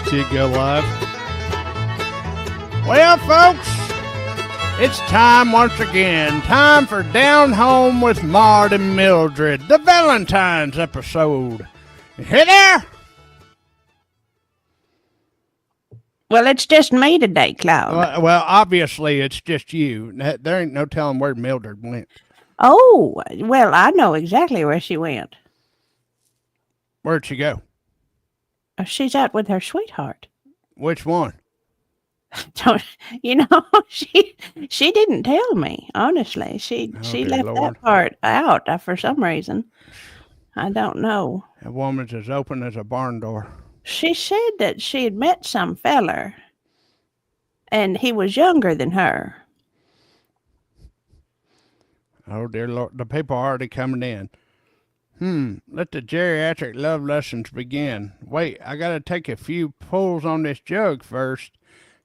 See it go live. Well, folks, it's time once again. Time for Down Home with Maude and Mildred, the Valentine's episode. Hey there! Well, it's just me today, Claude. Well, obviously, it's just you. There ain't no telling where Mildred went. Oh, well, I know exactly where she went. Where'd she go? She's out with her sweetheart. Which one? You know, she didn't tell me, honestly. She left Lord. that part out for some reason. I don't know. That woman's as open as a barn door. She said that she had met some feller, and he was younger than her. Oh, dear Lord. The people are already coming in. Let the geriatric love lessons begin. Wait, I gotta take a few pulls on this jug first.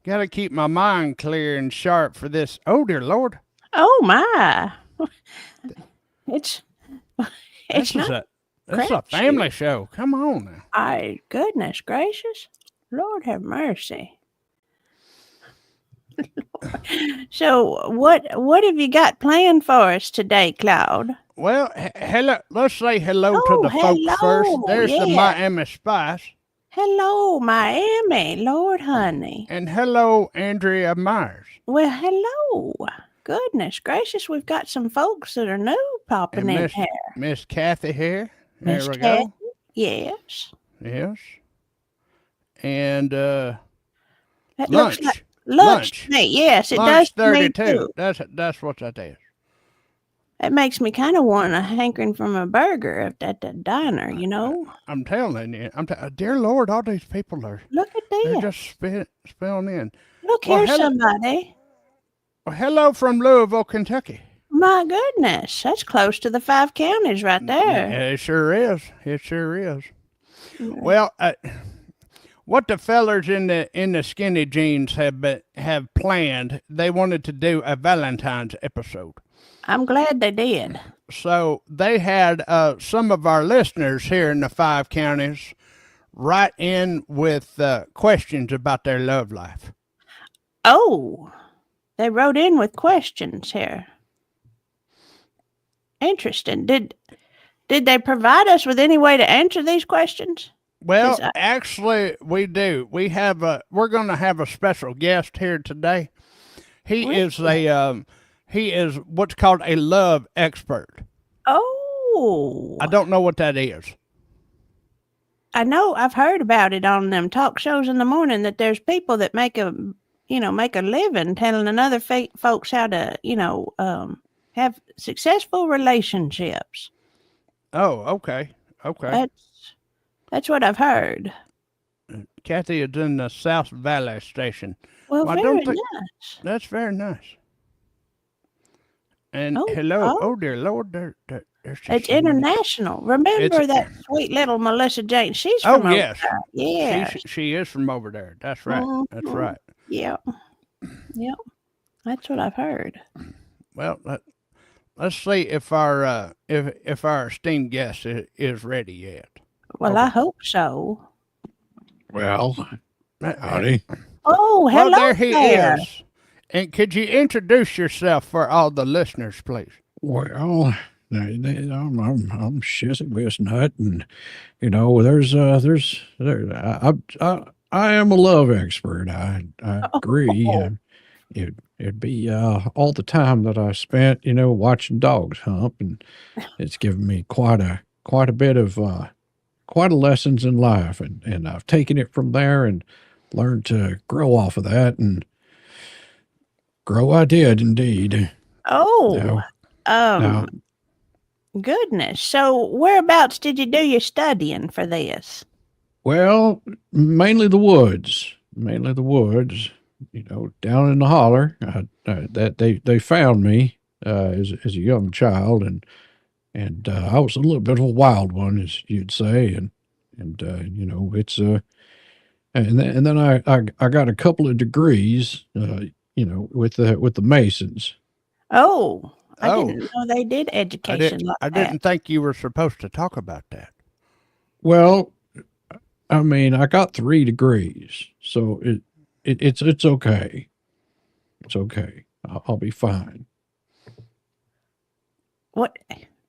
Gotta keep my mind clear and sharp for this. Oh, dear Lord. Oh, my. It's not. This is a family show. Come on now. Goodness gracious. Lord have mercy. So what have you got planned for us today, Claude? Well, hello. Let's say hello to the folks first. There's the Miami Spice. Hello, Miami. Lord, honey. And hello, Andrea Myers. Well, hello. Goodness gracious, we've got some folks that are new popping in here. Miss Kathy here. There Miss we Kathy? go. Yes. Yes. And That lunch. looks like lunch to me. Yes, it does to me 32. too. That's what that is. It makes me kind of want a hankering from a burger at the diner, you know. I'm telling you. Dear Lord, all these people are. Look at They're this. just spilling in. Look, Well, here's somebody. Well, hello from Louisville, Kentucky. My goodness, that's close to the 5 counties right there. It sure is. It sure is. Well, what the fellers in the skinny jeans have planned, they wanted to do a Valentine's episode. I'm glad they did. So they had some of our listeners here in the 5 counties write in with questions about their love life. Oh, they wrote in with questions here. Interesting. Did they provide us with any way to answer these questions? Well, actually, we do. We're going to have a special guest here today. He is what's called a love expert. Oh. I don't know what that is. I know I've heard about it on them talk shows in the morning that there's people that make a living telling another folks how to, have successful relationships. Oh, okay. Okay. That's what I've heard. Kathy is in the South Valley station. Well, very nice. That's very nice. And hello. Oh, dear Lord. There's it's international. Remember that sweet little Melissa Jane? She's from over there. Yeah. She is from over there. That's right. Mm-hmm. That's right. Yeah. Yep. That's what I've heard. Well, let's see if our esteemed guest is ready yet. Well, I hope so. Well, howdy. Oh, hello. Well, there he is. And could you introduce yourself for all the listeners, please? Well, I'm Shizzy Westnut, and I am a love expert. I agree. It'd be all the time that I spent, watching dogs hump, and it's given me quite a bit of lessons in life, and I've taken it from there and learned to grow off of that, and grow I did indeed. Oh, goodness. So whereabouts did you do your studying for this? Well, mainly the woods, down in the holler. That they found me as a young child, and I was a little bit of a wild one, as you'd say, and it's and then I got a couple of degrees, with the Masons. Oh, I didn't know they did education I didn't think you were supposed to talk about that. Well, I mean, I got 3 degrees, so it's okay. It's okay. I'll be fine. What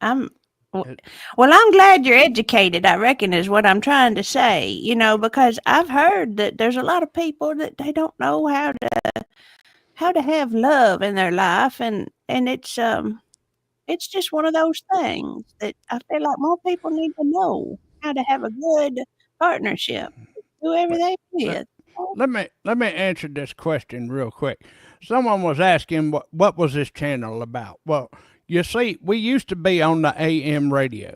I'm well, I'm glad you're educated, I reckon is what I'm trying to say, because I've heard that there's a lot of people that they don't know how to have love in their life, and it's just one of those things that I feel like more people need to know how to have a good partnership with whoever Let, they let, with. let me answer this question real quick. Someone was asking what was this channel about. Well, you see, we used to be on the AM radio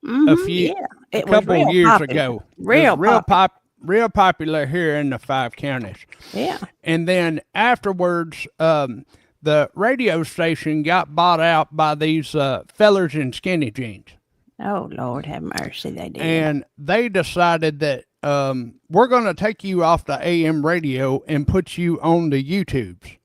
Yeah, a it was couple of real years popular, ago. It was real popular. real popular here in the 5 counties. Yeah. And then afterwards, the radio station got bought out by these fellers in skinny jeans. Oh, Lord have mercy, they did. And they decided that we're going to take you off the AM radio and put you on the YouTubes.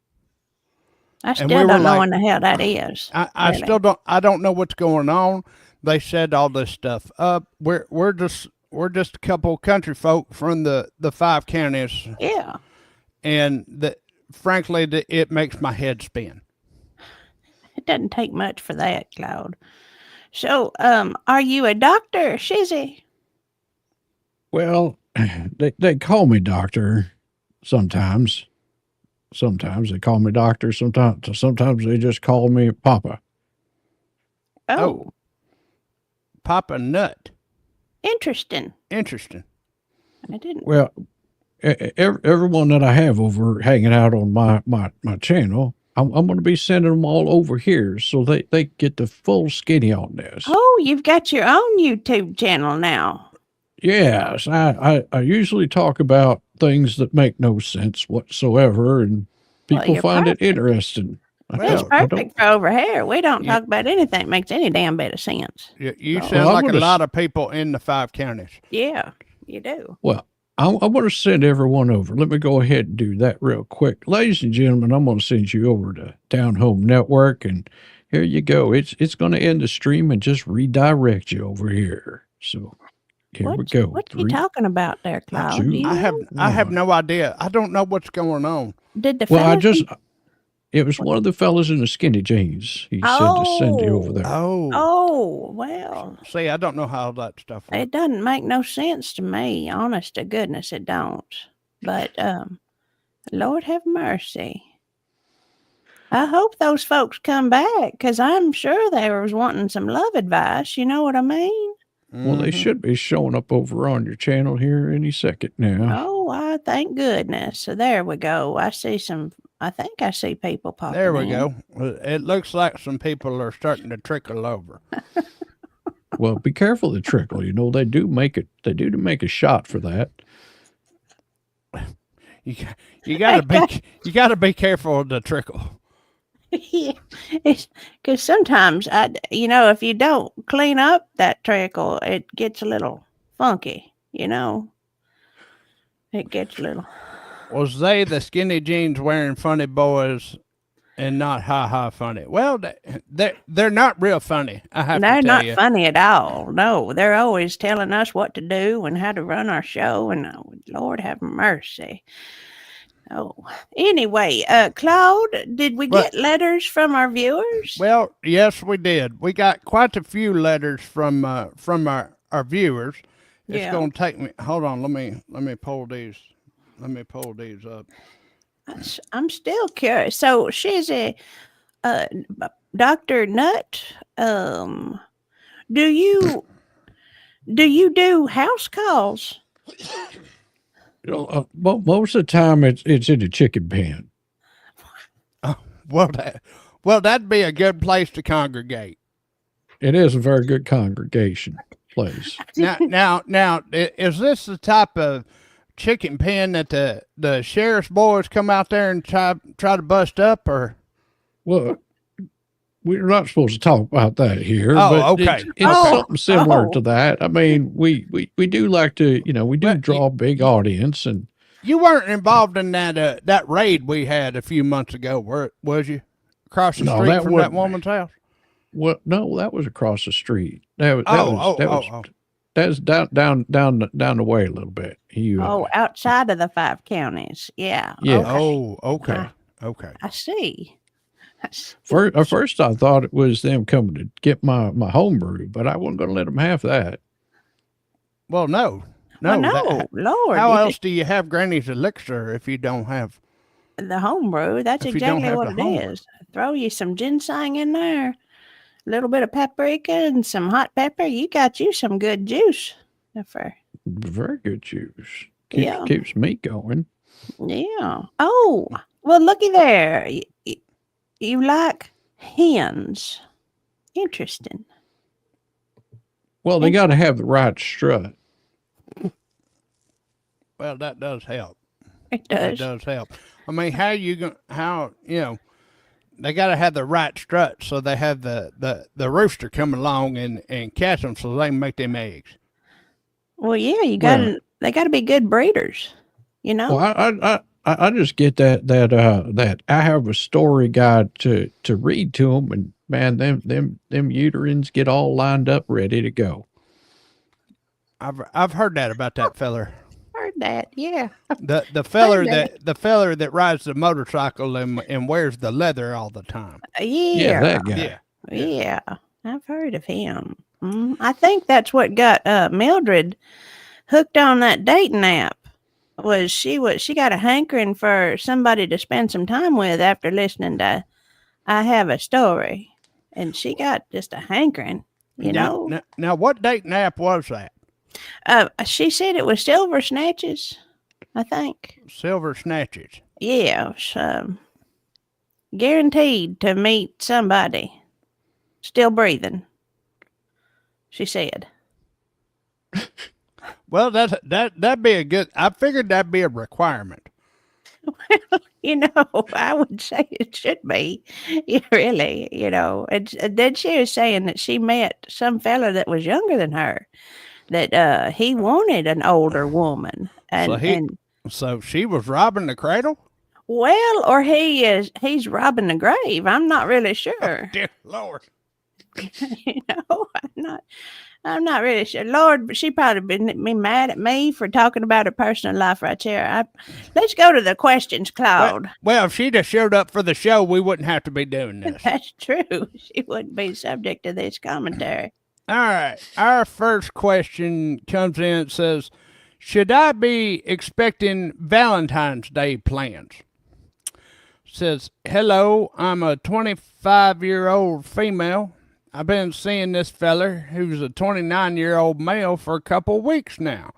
I still we were don't know like- what the hell that is. I really. still don't. I don't know what's going on. They said all this stuff. We're just a couple country folk from the 5 counties, Yeah. and frankly, it makes my head spin. It doesn't take much for that, Claude. So, are you a doctor, Shizzy? Well, they call me doctor sometimes. Sometimes they call me doctor. Sometimes they just call me Papa. Oh, Papa Nut. interesting. Interesting. I didn't. Well, everyone that I have over hanging out on my channel, I'm going to be sending them all over here so they get the full skinny on this. Oh, you've got your own YouTube channel now. Yes, I usually talk about things that make no sense whatsoever, and Well, people you're find it perfect. interesting. It's I don't- perfect for over here. We don't Yeah. talk about anything that makes any damn bit of sense. You Well, sound I'm like a gonna lot of people in the 5 counties. Yeah, you do. Well, I want to send everyone over. Let me go ahead and do that real quick. Ladies and gentlemen, I'm going to send you over to Down Home Network, and here you go. It's going to end the stream and just redirect you over here. So here we go. What you talking about there, Claude? two, Do you I know? have no idea. I don't know what's going on. Did the Well, fellas it was one of the fellas in the skinny jeans. He said to send you over there. Oh, well, See, I don't know how that stuff works. it doesn't make no sense to me. Honest to goodness, it don't. But Lord have mercy. I hope those folks come back because I'm sure they was wanting some love advice. You know what I mean? Well, they should be showing up over on your channel here any second now. Oh, I thank goodness. So there we go. I think I see people popping There we in. go. It looks like some people are starting to trickle over. Well, be careful of the trickle. You know, they do make a shot for that. You gotta be careful of the trickle. Yeah, because sometimes if you don't clean up that trickle, it gets a little funky. It gets a little. Was they the skinny jeans wearing funny boys and not ha funny? Well, they're not real funny. I have They're to tell not you. funny at all. No, they're always telling us what to do and how to run our show. And Lord have mercy. Oh, anyway, Claude, did we What? get letters from our viewers? Well, yes, we did. We got quite a few letters from our viewers. It's Yeah. gonna take me. Hold on. Let me pull these. Let me pull these up. I'm still curious. So she's a Dr. Nut. Do you do house calls? You know, most of the time it's in a chicken pen. Well, that'd be a good place to congregate. It is a very good congregation place. Now, is this the type of chicken pen that the sheriff's boys come out there and try to bust up, or? Well, we're not supposed to talk about that here. Oh, but okay. It's Oh, something similar oh. to that. I mean, we do like to, we do Well, draw a big audience, and You weren't involved in that raid we had a few months ago, was you? Across the No, street that from that wasn't- woman's house. no, that was across the street. That that's down the way a little bit. Oh, outside of the 5 counties. Yeah. Yeah. Okay. Oh, okay. Okay. I see. First I thought it was them coming to get my homebrew, but I wasn't going to let them have that. Well, no. Well, No. no, Lord. How if else do you have Granny's elixir if you don't have? The homebrew, that's If you don't exactly have what the it homebrew. is. Throw you some ginseng in there, a little bit of paprika and some hot pepper. You got you some good juice. For, Very good juice. Yeah. Keeps me going. yeah. Oh, well, looky there. You like hens. Interesting. Well, they got to have the right strut. Well, that does help. It It does. does help. I mean, they got to have the right strut so they have the rooster come along and catch them so they can make them eggs. Well, yeah, Well, they got to be good breeders, you know? Well, I just get that I have a story guide to read to them, and man, them uterines get all lined up, ready to go. I've heard that about that feller. Heard that, yeah. The feller Heard that rides the motorcycle and wears the leather all the time. Yeah, that guy. Yeah. Yeah, I've heard of him. I think that's what got Mildred hooked on that dating app. She got a hankering for somebody to spend some time with after listening to I Have a Story, and she got just a hankering. You know, Now, what dating app was that? she said it was Silver Snatches. I think. Silver Snatches. Yeah, it was, guaranteed to meet somebody still breathing. She said. Well, that'd be a good. I figured that'd be a requirement. You know, I would say it should be. Really, And then she was saying that she met some fella that was younger than her, that he wanted an older woman, So she was robbing the cradle. Well, or he's robbing the grave. I'm not really sure. Dear Lord. I'm not really sure. Lord, she probably be mad at me for talking about her personal life right here. Let's go to the questions, Claude. Well, if she'd have showed up for the show, we wouldn't have to be doing this. That's true. She wouldn't be subject to this commentary. All right. Our first question comes in. It says, should I be expecting Valentine's Day plans? It says, hello, I'm a 25-year-old female. I've been seeing this feller who's a 29-year-old male for a couple weeks now,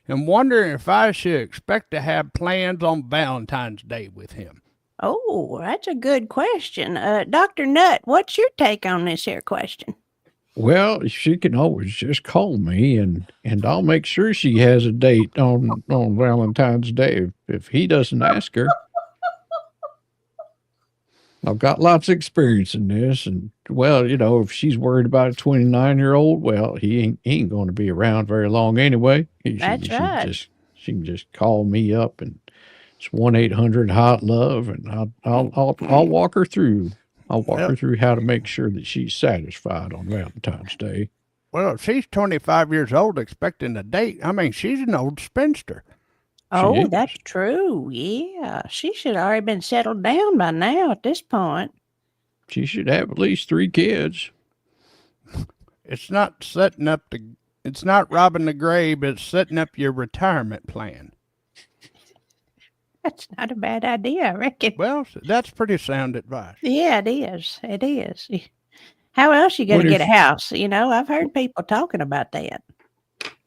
and wondering if I should expect to have plans on Valentine's Day with him. Oh, that's a good question. Dr. Nutt, what's your take on this here question? Well, she can always just call me, and I'll make sure she has a date on Valentine's Day if he doesn't ask her. I've got lots of experience in this, and well, if she's worried about a 29-year-old, well, he ain't going to be around very long anyway. That's right. She can just call me up, and it's 1-800-HOT-LOVE, and I'll walk her through. I'll walk her through how to make sure that she's satisfied on Valentine's Day. Well, if she's 25 years old expecting a date, I mean, she's an old spinster. Oh, that's true. Yeah. She should have already been settled down by now at this point. She should have at least 3 kids. It's not robbing the grave, it's setting up your retirement plan. That's not a bad idea, I reckon. Well, that's pretty sound advice. Yeah, it is. It is. How else you going to get a house? I've heard people talking about that.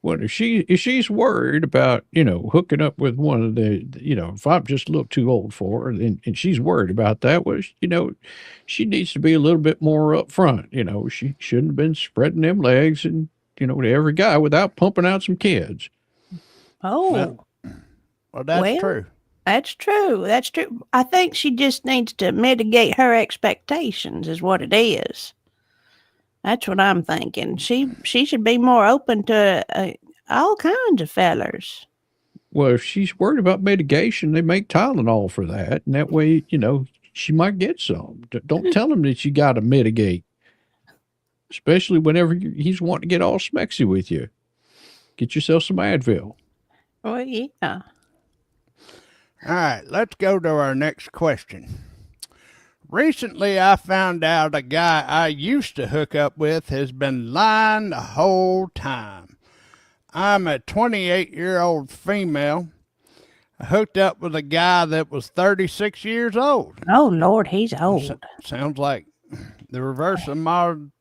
Well, if she's worried about, hooking up with one of the, if I'm just a little too old for her, and she's worried about that, well, she needs to be a little bit more upfront. She shouldn't have been spreading them legs and, to every guy without pumping out some kids. Oh. Well, that's true. That's true. That's true. I think she just needs to mitigate her expectations is what it is. That's what I'm thinking. She should be more open to all kinds of fellers. Well, if she's worried about mitigation, they make Tylenol for that. And that way, she might get some. Don't tell him that you got to mitigate, especially whenever he's wanting to get all smexy with you. get yourself some Advil. Well, yeah. All right, let's go to our next question. Recently, I found out a guy I used to hook up with has been lying the whole time. I'm a 28-year-old female. I hooked up with a guy that was 36 years old. Oh, Lord, he's old. Sounds like the reverse of Mildred.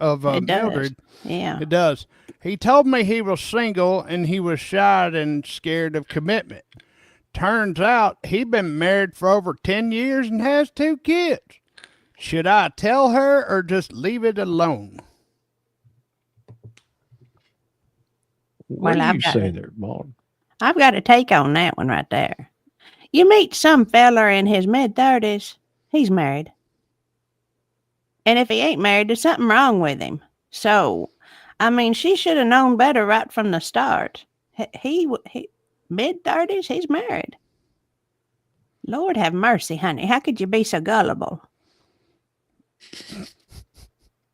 It does. Mildred. Yeah. It does. He told me he was single and he was shy and scared of commitment. Turns out he'd been married for over 10 years and has 2 kids. Should I tell her or just leave it alone? What Well, do you say there, Maude? I've got a take on that one right there. You meet some feller in his mid-30s, he's married. And if he ain't married, there's something wrong with him. So, I mean, she should have known better right from the start. He mid-30s, he's married. Lord have mercy, honey. How could you be so gullible?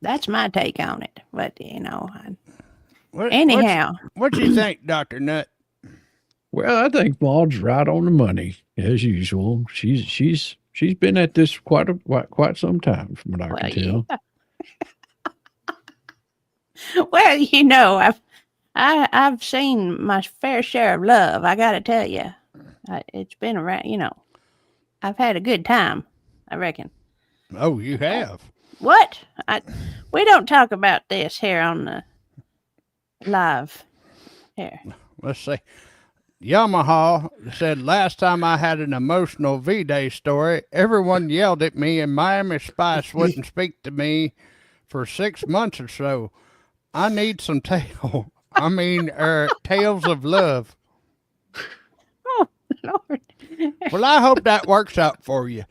That's my take on it. But, anyhow. What do you think, Dr. Nutt? Well, I think Maude's right on the money as usual. She's been at this quite some time, from what I can tell. Yeah. Well, I've seen my fair share of love. I got to tell you, it's been around. I've had a good time, I reckon. Oh, you have. What? We don't talk about this here on the live. Here. Let's see. Yamaha said, last time I had an emotional V-Day story, everyone yelled at me and Miami Spice wouldn't speak to me for 6 months or so. I need some tales of love. Oh, Lord. Well, I hope that works out for you.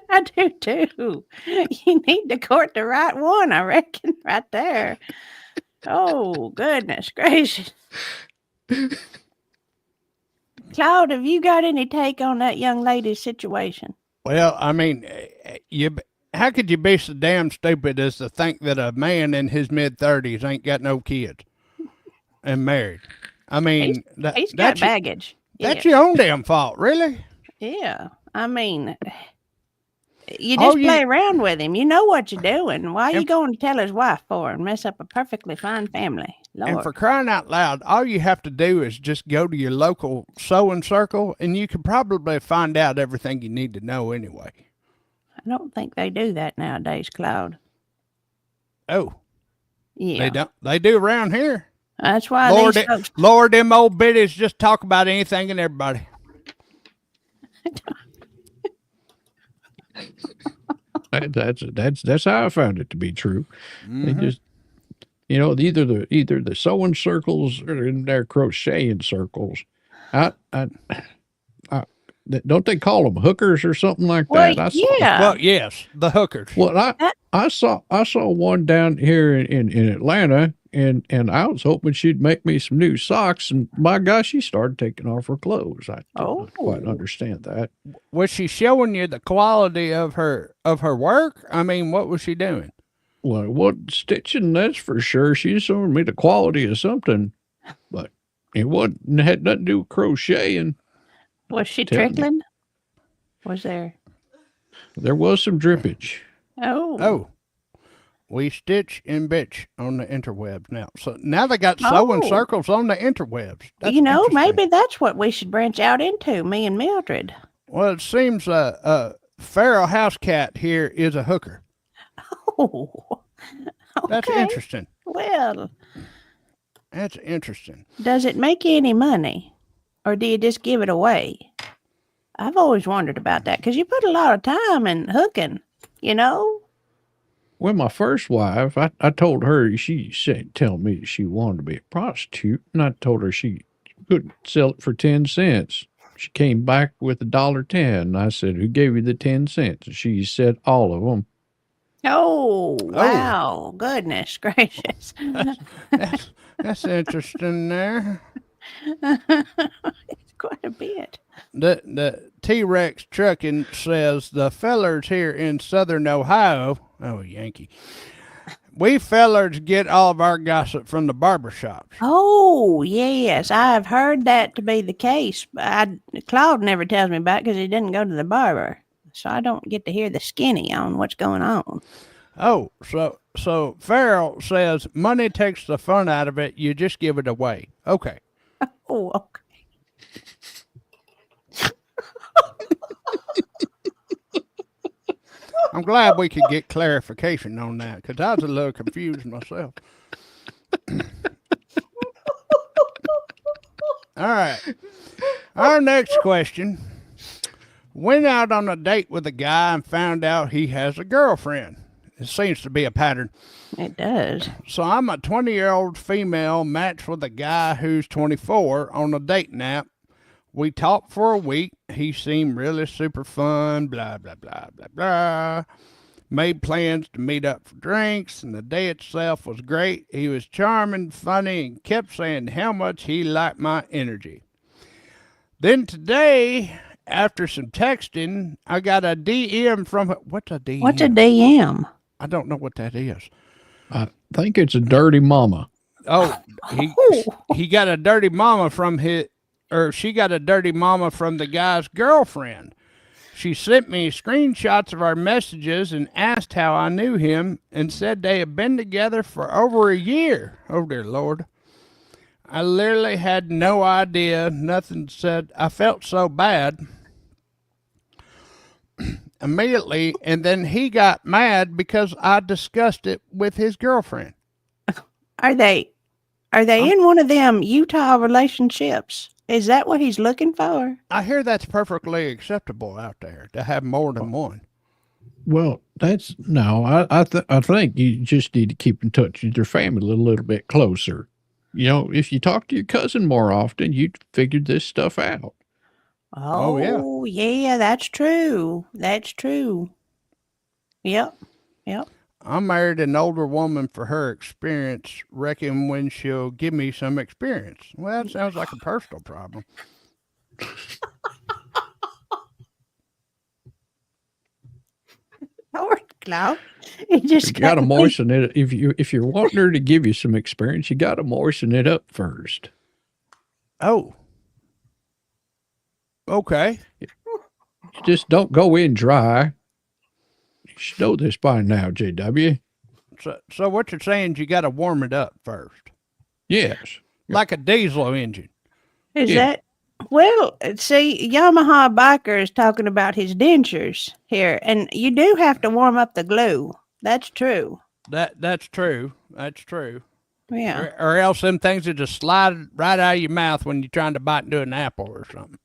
I do too. You need to court the right one, I reckon, right there. Oh, goodness gracious. Claude, have you got any take on that young lady's situation? Well, I mean, how could you be so damn stupid as to think that a man in his mid-30s ain't got no kids and married? I mean, he's got baggage. That's your own damn fault, really? Yeah. I mean, you just play around with him. You know what you're doing. Why are you going to tell his wife for and mess up a perfectly fine family? Lord. And for crying out loud, all you have to do is just go to your local sewing circle, and you can probably find out everything you need to know anyway. I don't think they do that nowadays, Claude. Oh. Yeah. They don't. They do around here. That's why Lord, them old biddies just talk about anything and everybody. That's how I found it to be true. Mm-hmm. They just, either the sewing circles or in their crocheting circles. Don't they call them hookers or something like that? Well, yes, the hookers. Well, I saw one down here in Atlanta, and I was hoping she'd make me some new socks, and my gosh, she started taking off her clothes. I didn't quite understand that. Was she showing you the quality of her work? I mean, what was she doing? Well, it wasn't stitching, that's for sure. She was showing me the quality of something, but it had nothing to do with crocheting. Was she trickling? Was there? There was some drippage. Oh. We stitch and bitch on the interwebs now. So now they got sewing circles on the interwebs. That's maybe that's what we should branch out into, me and Mildred. Well, it seems a feral house cat here is a hooker. Oh. Okay. That's interesting. Well. That's interesting. Does it make you any money? Or do you just give it away? I've always wondered about that because you put a lot of time in hooking, Well, my first wife, I told her, she said, tell me that she wanted to be a prostitute, and I told her she couldn't sell it for 10 cents. She came back with $1.10, and I said, who gave you the 10 cents? And she said, all of them. Oh, wow. Goodness gracious. That's interesting there. It's quite a bit. The T-Rex Trucking says the fellers here in southern Ohio, Yankee, We fellers get all of our gossip from the barber shops. Oh, yes, I've heard that to be the case. Claude never tells me about it because he didn't go to the barber, so I don't get to hear the skinny on what's going on. Oh, so Farrell says money takes the fun out of it. You just give it away. Okay. Oh, okay. I'm glad we could get clarification on that because I was a little confused myself. All right. Our next question. Went out on a date with a guy and found out he has a girlfriend. It seems to be a pattern. It does. So I'm a 20-year-old female matched with a guy who's 24 on a dating app. We talked for a week. He seemed really super fun, blah, blah, blah, blah, blah. Made plans to meet up for drinks, and the day itself was great. He was charming, funny, and kept saying how much he liked my energy. Then today, after some texting, I got a DM from her. What's a DM? What's a DM? I don't know what that is. I think it's a dirty mama. Oh, he got a dirty mama from his, or she got a dirty mama from the guy's girlfriend. She sent me screenshots of our messages and asked how I knew him and said they had been together for over a year. Oh, dear Lord. I literally had no idea. Nothing said. I felt so bad immediately, and then he got mad because I discussed it with his girlfriend. Are they in one of them Utah relationships? Is that what he's looking for? I hear that's perfectly acceptable out there to have more than one. Well, that's no. I think you just need to keep in touch with your family a little bit closer. You know, if you talk to your cousin more often, you'd figured this stuff out. Oh, yeah, that's true. That's true. Yep. I married an older woman for her experience, reckon when she'll give me some experience. Well, that sounds like a personal problem. Lord, Claude. You just You got to moisten it. If you're wanting her to give you some experience, you got to moisten it up first. Oh. Okay. Just don't go in dry. You should know this by now, JW. So what you're saying is you got to warm it up first. Yes. Like a diesel engine. Is that? Well, see, Yamaha Biker is talking about his dentures here, and you do have to warm up the glue. That's true. That's true. That's true. Yeah. Or else them things will just slide right out of your mouth when you're trying to bite into an apple or something.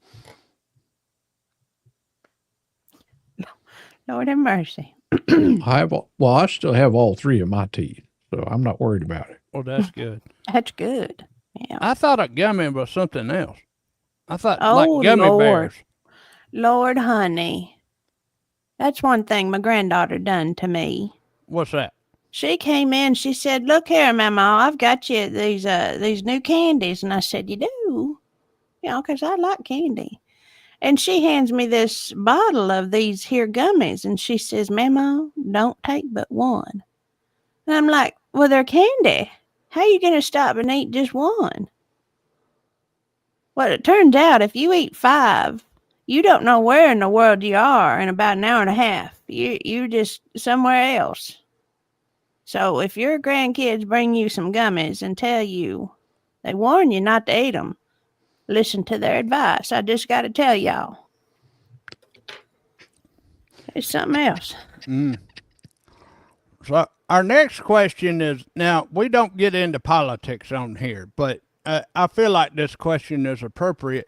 Lord have mercy. I still have all three of my teeth, so I'm not worried about it. Well, that's good. That's good. Yeah. I thought a gummy was something else. I thought Oh, like gummy Lord. bears. Lord, honey. That's one thing my granddaughter done to me. What's that? She came in, she said, "Look here, Mama, I've got you these new candies." And I said, "You do?" You know, 'cause I like candy. And she hands me this bottle of these here gummies, and she says, "Mama, don't take but one." And I'm like, "Well, they're candy. How you going to stop and eat just one?" Well, it turns out if you eat 5, you don't know where in the world you are in about an hour and a half. You're just somewhere else. So if your grandkids bring you some gummies and tell you, they warn you not to eat them, listen to their advice. I just got to tell y'all. It's something else. So our next question is, now we don't get into politics on here, but I feel like this question is appropriate.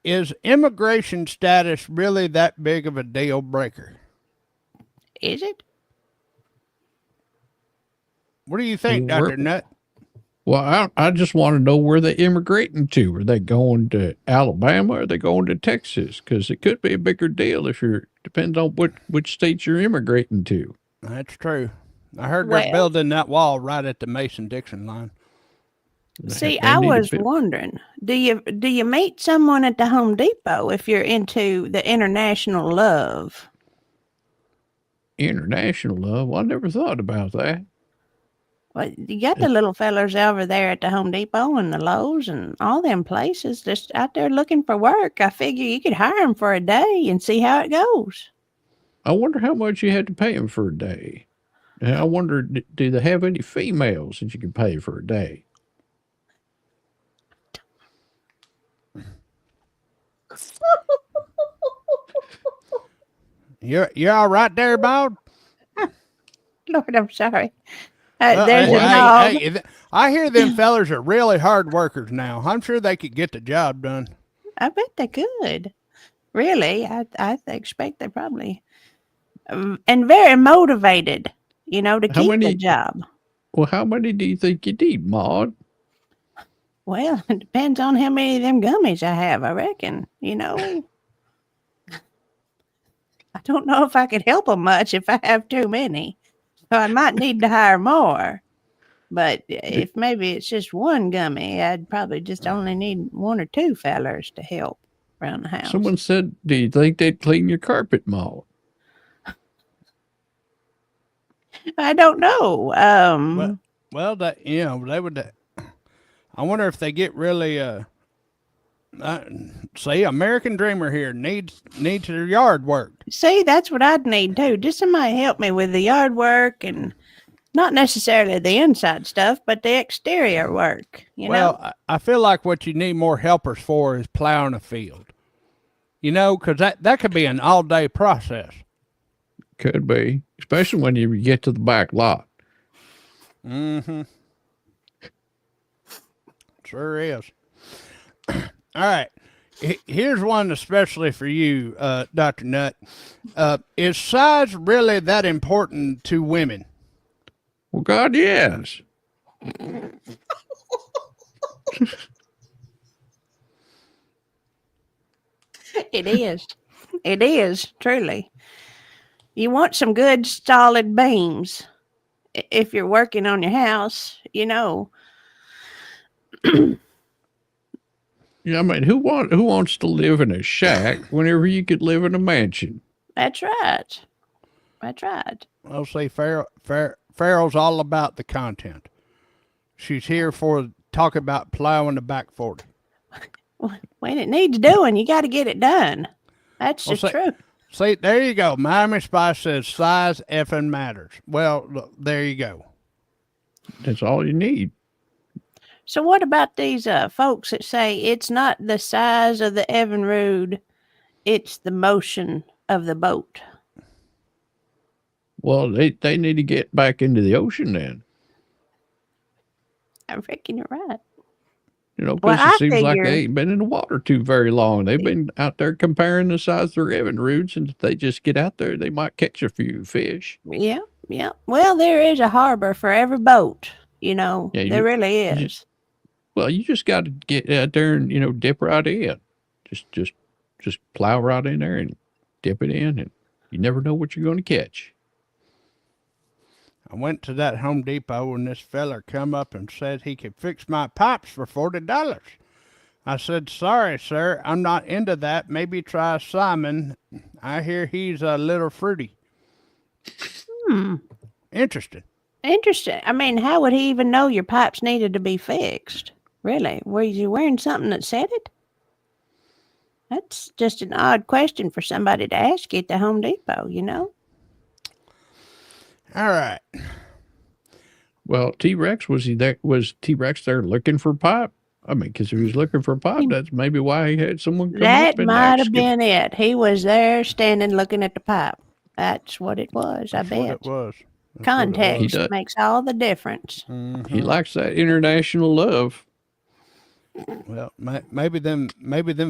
Is immigration status really that big of a deal breaker? Is it? What do you think, Dr. Nutt? Well, I just want to know where they're immigrating to. Are they going to Alabama or are they going to Texas? Because it could be a bigger deal if depends on which state you're immigrating to. That's true. I heard they're building that wall right at the Mason-Dixon line. See, I was wondering, do you meet someone at the Home Depot if you're into the international love? International love? Well, I never thought about that. Well, you got the little fellers over there at the Home Depot and the Lowe's and all them places just out there looking for work. I figure you could hire them for a day and see how it goes. I wonder how much you had to pay them for a day. And I wonder, do they have any females that you can pay for a day? You're all right there, Maude? Lord, I'm sorry. Well, There's a dog. I hear them fellers are really hard workers now. I'm sure they could get the job done. I bet they could. Really, I expect they probably and very motivated, to keep the job. Well, how many do you think you need, Maude? Well, it depends on how many of them gummies I have, I reckon, I don't know if I could help them much if I have too many. So I might need to hire more. But if maybe it's just one gummy, I'd probably just only need one or two fellers to help around the house. Someone said, do you think they'd clean your carpet, Maude? I don't know. Well, they would. I wonder if they get really. See, American Dreamer here needs their yard work. See, that's what I'd need too. Just somebody help me with the yard work and not necessarily the inside stuff, but the exterior work. Well, I feel like what you need more helpers for is plowing a field. Because that could be an all-day process. Could be, especially when you get to the back lot. Mm-hmm. Sure is. All right. Here's one especially for you, Dr. Nutt. Is size really that important to women? Well, God, yes. It is. It is, truly. You want some good, solid beams if you're working on your house, Yeah, I mean, who wants to live in a shack whenever you could live in a mansion? That's right. That's right. I'll say Farrell's all about the content. She's here for talk about plowing the back 40. When it needs doing, you got to get it done. That's just true. See, there you go. Miami Spice says size effing matters. Well, look, there you go. That's all you need. So what about these folks that say it's not the size of the Evinrude, it's the motion of the boat? Well, they need to get back into the ocean then. I reckon you're right. Because it seems like they ain't been in the water too very long. They've been out there comparing the size of their Evinrudes, and if they just get out there, they might catch a few fish. Yeah. Well, there is a harbor for every boat, there really is. You just got to get out there and, dip right in. Just plow right in there and dip it in, and you never know what you're going to catch. I went to that Home Depot and this feller come up and said he could fix my pipes for $40. I said, sorry, sir, I'm not into that. Maybe try Simon. I hear he's a little fruity. Interesting. I mean, how would he even know your pipes needed to be fixed? Really? Were you wearing something that said it? That's just an odd question for somebody to ask you at the Home Depot, All right. Well, T-Rex, was T-Rex there looking for pipe? I mean, because if he was looking for pipe, that's maybe why he had someone come up and might have been it. He was there standing looking at the pipe. That's what it was, I bet. What it was. Context makes all the difference. Mm-hmm. He likes that international love. Well, maybe them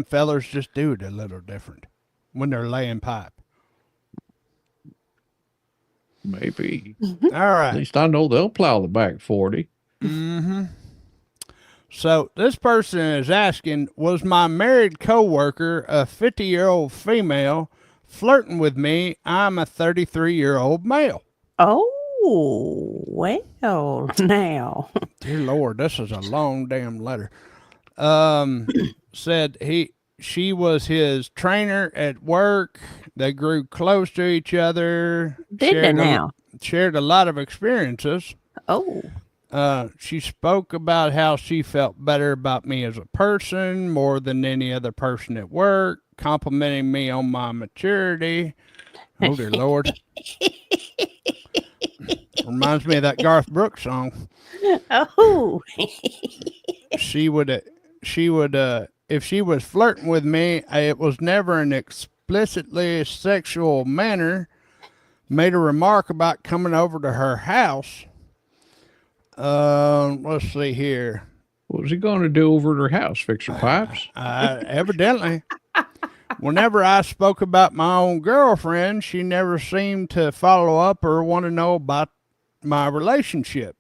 fellers just do it a little different when they're laying pipe. Maybe. All right. At least I know they'll plow the back 40. Mm-hmm. So this person is asking, was my married coworker a 50-year-old female flirting with me? I'm a 33-year-old male. Oh, well, now. Dear Lord, this is a long damn letter. Said she was his trainer at work. They grew close to each other. Did they now? Shared a lot of experiences. Oh. She spoke about how she felt better about me as a person more than any other person at work, complimenting me on my maturity. Oh dear Lord. Reminds me of that Garth Brooks song. Oh, She would, if she was flirting with me, it was never an explicitly sexual manner. Made a remark about coming over to her house. Let's see here. What was he going to do over at her house? Fix her pipes? Evidently. Whenever I spoke about my own girlfriend, she never seemed to follow up or want to know about my relationship.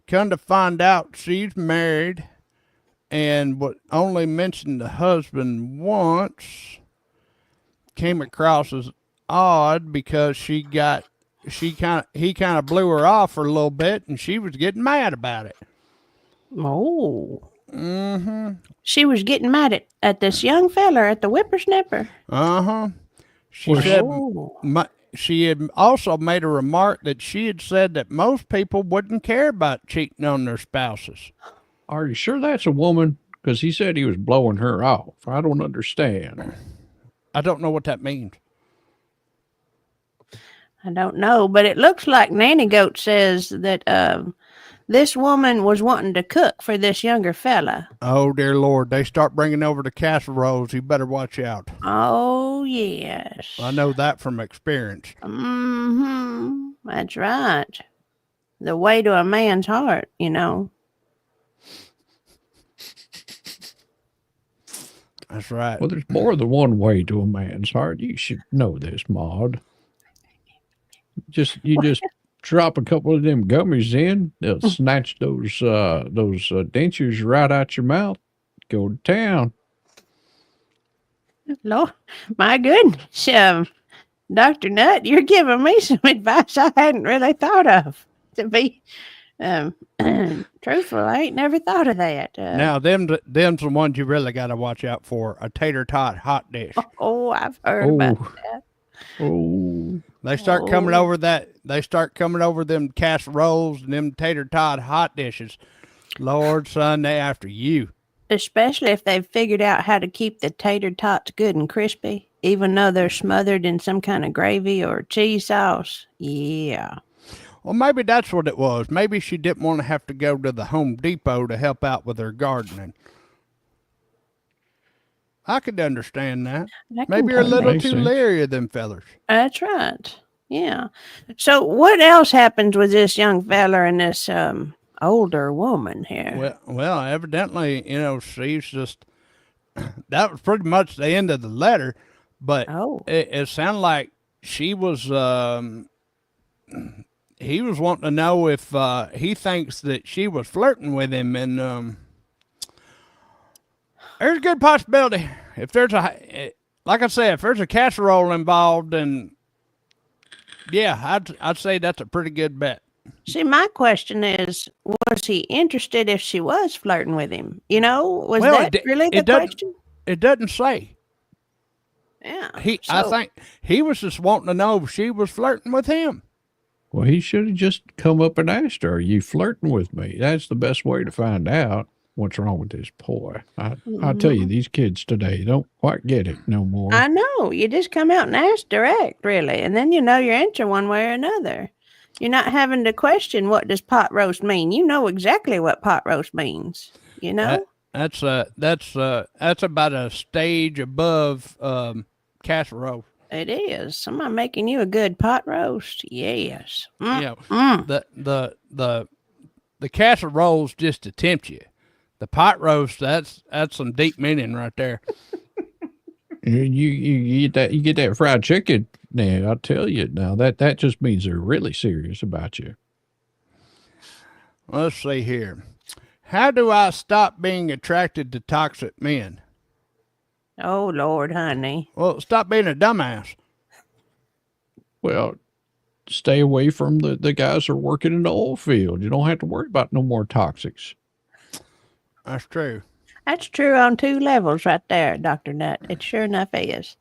Come to find out, she's married and would only mention the husband once. Came across as odd because he kind of blew her off for a little bit, and she was getting mad about it. oh. Mm-hmm. She was getting mad at this young feller at the whippersnapper. Uh-huh. She Well, said Oh. she had also made a remark that she had said that most people wouldn't care about cheating on their spouses. Are you sure that's a woman? Because he said he was blowing her off. I don't understand. I don't know what that means. I don't know, but it looks like Nanny Goat says that this woman was wanting to cook for this younger fella. Oh, dear Lord. They start bringing over the casseroles. You better watch out. Oh, yes. I know that from experience. Mm-hmm. That's right. The way to a man's heart, you know. That's right. Well, there's more than one way to a man's heart. You should know this, Maude. You just drop a couple of them gummies in, they'll snatch those dentures right out your mouth. Go to town. Lord, my goodness. Dr. Nutt, you're giving me some advice I hadn't really thought of. To be truthful, I ain't never thought of that. Now, them's the ones you really got to watch out for. A tater tot hot dish. Oh, I've heard about Oh, that. oh. They start coming over that. They start coming over them casseroles and them tater tot hot dishes. Lord, son, they after you. Especially if they've figured out how to keep the tater tots good and crispy, even though they're smothered in some kind of gravy or cheese sauce. Yeah. Well, maybe that's what it was. Maybe she didn't want to have to go to the Home Depot to help out with her gardening. I could understand that. That can Maybe you're a totally- little Makes too sense. leery of them fellers. That's right. Yeah. So what else happens with this young fella and this older woman here? Well, evidently, she's just. That was pretty much the end of the letter, but Oh. it sounded like she was. He was wanting to know if he thinks that she was flirting with him, and there's a good possibility. If there's like I said, if there's a casserole involved, then yeah, I'd say that's a pretty good bet. See, my question is, was he interested if she was flirting with him? You know, was Well, that it- really the it doesn't- question? It doesn't say. Yeah. I So- think he was just wanting to know if she was flirting with him. Well, he should have just come up and asked her, "Are you flirting with me?" That's the best way to find out what's wrong with this boy. I tell you, these kids today don't quite get it no more. I know. You just come out and ask direct, really, and then you know your answer one way or another. You're not having to question what does pot roast mean. You know exactly what pot roast means. You know. That's about a stage above casserole. It is. Somebody making you a good pot roast. Yes. Mm, You know, mm. the casserole's just to tempt you. The pot roast, that's some deep meaning right there. You get that fried chicken. Now I tell you, now that just means they're really serious about you. Let's see here. How do I stop being attracted to toxic men? Oh Lord, honey. Well, stop being a dumbass. Well, stay away from the guys that are working in the oil field. You don't have to worry about no more toxics. That's true. That's true on two levels right there, Dr. Nutt. It sure enough is.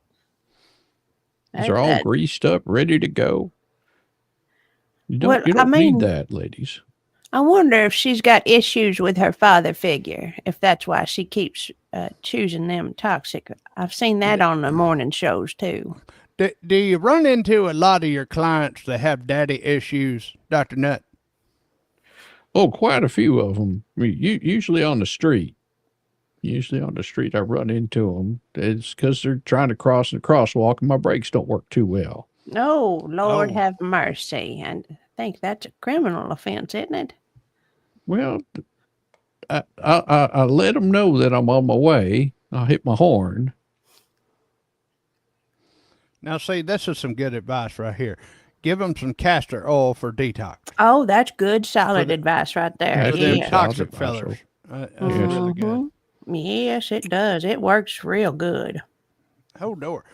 They're all greased up, ready to go. You Well, don't I need mean, that, ladies. I wonder if she's got issues with her father figure, if that's why she keeps choosing them toxic. I've seen that on the morning shows too. Do you run into a lot of your clients that have daddy issues, Dr. Nutt? Oh, quite a few of them. I mean, usually on the street. Usually on the street, I run into them. It's because they're trying to cross the crosswalk and my brakes don't work too well. Oh, Lord Oh. have mercy. And I think that's a criminal offense, isn't it? Well, I let them know that I'm on my way. I'll hit my horn. Now, see, this is some good advice right here. Give them some castor oil for detox. Oh, that's good, solid advice right there. That's For them good, Yeah. solid toxic advice. fellers. That's really good. Mhm. Yes, it does. It works real good. Hold door.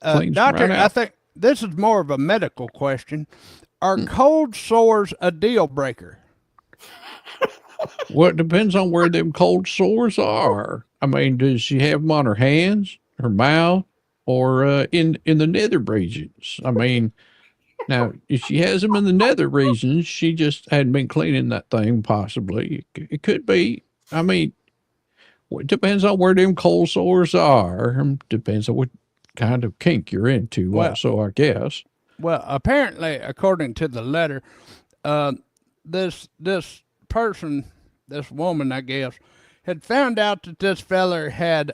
Cleans Doctor, right I out. think this is more of a medical question. Are cold sores a deal breaker? Well, it depends on where them cold sores are. I mean, does she have them on her hands, her mouth, or in the nether regions? I mean, now if she has them in the nether regions, she just hadn't been cleaning that thing. Possibly, it could be. I mean, it depends on where them cold sores are. Depends on what kind of kink you're into. Well- Also, I guess. Well, apparently, according to the letter, this person, this woman, I guess, had found out that this feller had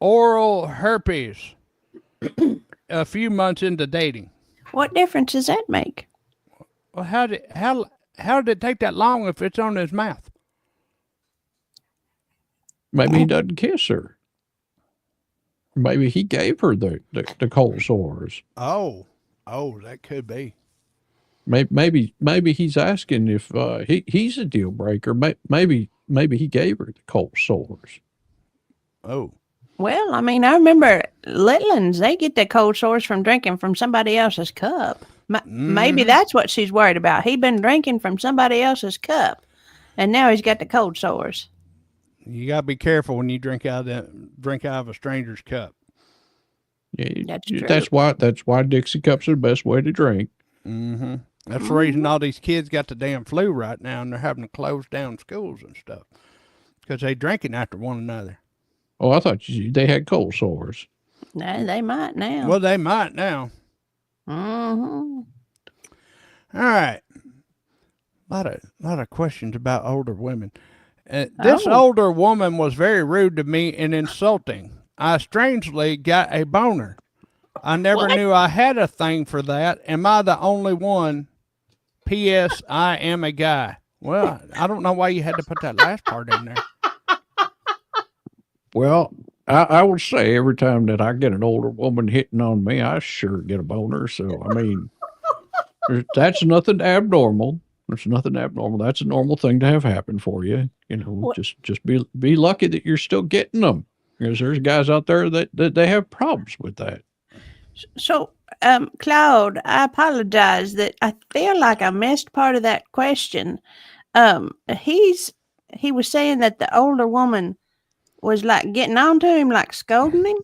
oral herpes a few months into dating. What difference does that make? Well, how did it take that long if it's on his mouth? Maybe he doesn't kiss her. Maybe he gave her the cold sores. Oh, that could be. Maybe he's asking if he's a deal breaker. Maybe he gave her the cold sores. Oh, Well, I mean, I remember little ones, they get their cold sores from drinking from somebody else's cup. Maybe that's what she's worried about. He'd been drinking from somebody else's cup, and now he's got the cold sores. you gotta be careful when you drink out of a stranger's cup. Yeah, That's true. That's why Dixie cups are the best way to drink. Mm-hmm. That's the reason all these kids got the damn flu right now, and they're having to close down schools and stuff because they drinking after one another. Oh, I thought they had cold sores. No, they might now. Well, they might now. Mm-hmm. All right. Lot of questions about older women. This older woman was very rude to me and insulting. I strangely got a boner. I never knew I had a thing for that. Am I the only one? P.S. I am a guy. Well, I don't know why you had to put that last part in there. Well, I would say every time that I get an older woman hitting on me, I sure get a boner. So, I mean, that's nothing abnormal. There's nothing abnormal. That's a normal thing to have happen for you. You know, just be lucky that you're still getting them. Because there's guys out there that they have problems with that. So, Claude, I apologize that I feel like I missed part of that question. He was saying that the older woman was like getting on to him, like scolding him.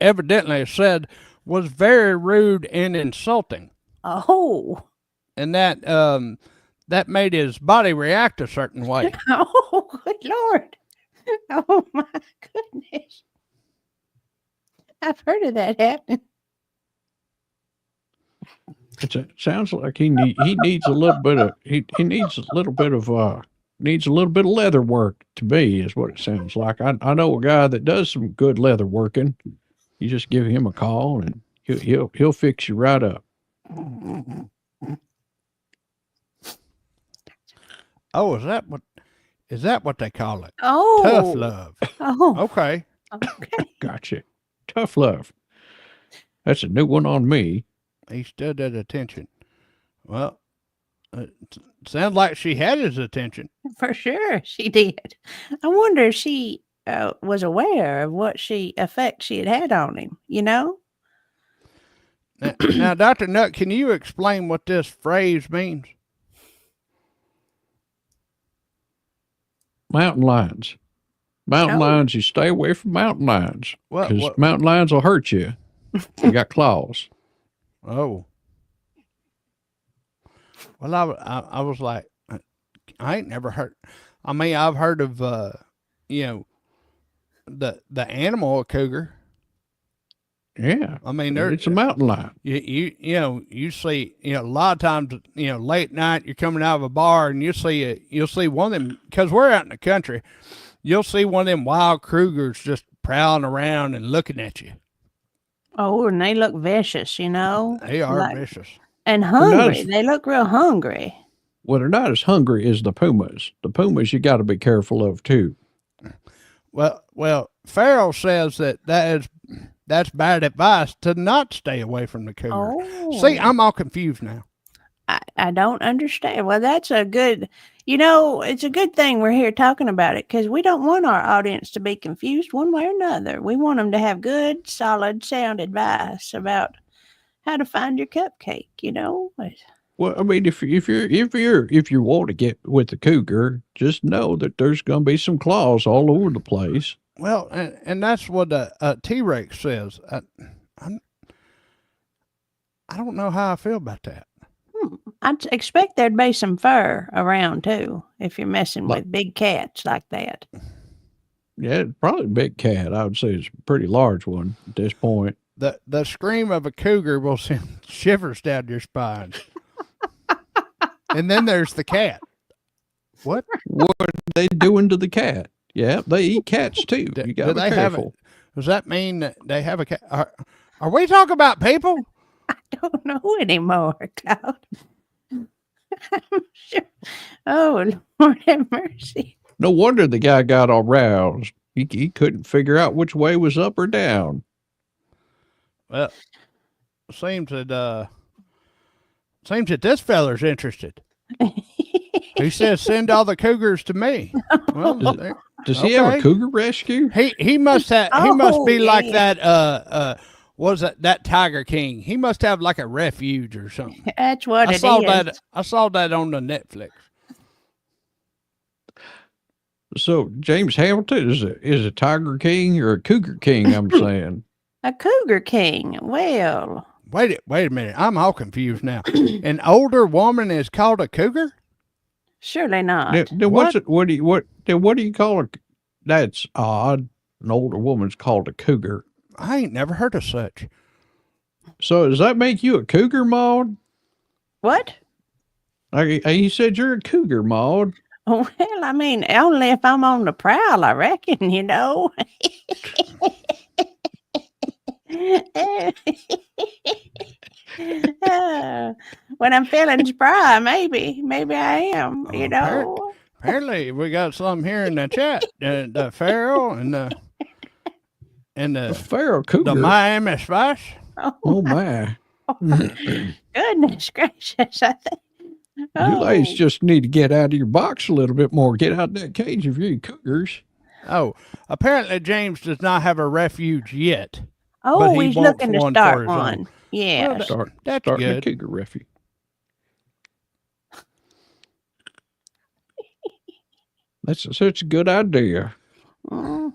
Evidently, it said was very rude and insulting, Oh, and that made his body react a certain way. oh, good Lord. Oh my goodness. I've heard of that happening. It sounds like he needs a little bit of needs a little bit of leather work to me is what it sounds like. I know a guy that does some good leather working. You just give him a call and he'll fix you right up. Oh, is that what they call it? Oh, Tough love. Oh, Okay. okay. Gotcha. Tough love. That's a new one on me. He stood at attention. Well, it sounds like she had his attention. For sure, she did. I wonder if she was aware of what effect she had on him. You know? Now, Dr. Nutt, can you explain what this phrase means? Mountain lions. Mountain lions, you stay away from mountain lions. Because mountain lions will hurt you. They got claws. Oh. Well, I was like, I ain't never heard. I mean, I've heard of you know, the animal a cougar. Yeah. I mean, It's a mountain lion. You see, a lot of times, late night you're coming out of a bar and you'll see one of them, because we're out in the country. You'll see one of them wild cougars just prowling around and looking at you. Oh, and they look vicious, They are vicious. and They're not hungry. as, They look real hungry. well, they're not as hungry as the pumas. The pumas you got to be careful of too. Well, Farrell says that's bad advice to not stay away from the cougar. See, Oh, I'm all confused now. I don't understand. Well, that's a good, it's a good thing we're here talking about it because we don't want our audience to be confused one way or another. We want them to have good, solid, sound advice about how to find your cupcake. Well, I mean, if you want to get with the cougar, just know that there's going to be some claws all over the place. Well, and that's what a T-Rex says. I don't know how I feel about that. I'd expect there'd be some fur around too if you're messing Like- with big cats like that. Yeah, probably a big cat. I would say it's a pretty large one at this point. The scream of a cougar will send shivers down your spine. And then there's the cat. What? What are they doing to the cat? Yeah, they eat cats too. You got to be careful. Does that mean that they have a cat? Are we talking about people? I don't know anymore, Claude. I'm sure. Oh, Lord have mercy. No wonder the guy got all roused. He couldn't figure out which way was up or down. Well, seems that this feller's interested. He says send all the cougars to me. Well, Does he have a okay. cougar rescue? He must have. He must be like yeah. that. Was that Tiger King? He must have like a refuge or something. That's what I it saw is. that. I saw that on the Netflix. So James Hamilton is a tiger king or a cougar king? I'm saying. A cougar king. Well, Wait a minute. I'm all confused now. An older woman is called a cougar? surely not. Then what's it? What do you call a? That's odd. An older woman's called a cougar. I ain't never heard of such. So does that make you a cougar, Maude? What? You said you're a cougar, Maude. Well, I mean, only if I'm on the prowl, I reckon, when I'm feeling spry, maybe I am, Apparently, we got some here in the chat. The Pharaoh and the Pharaoh cougar. the Miami Spice. Oh my! Goodness gracious! I think. You ladies just need to get out of your box a little bit more. Get out of that cage if you're cougars. Oh, apparently James does not have a refuge yet. Oh, he he's wants looking to one start for his one. own. Yeah. Well, Starting good. a cougar refuge. That's such a good idea. Mhm.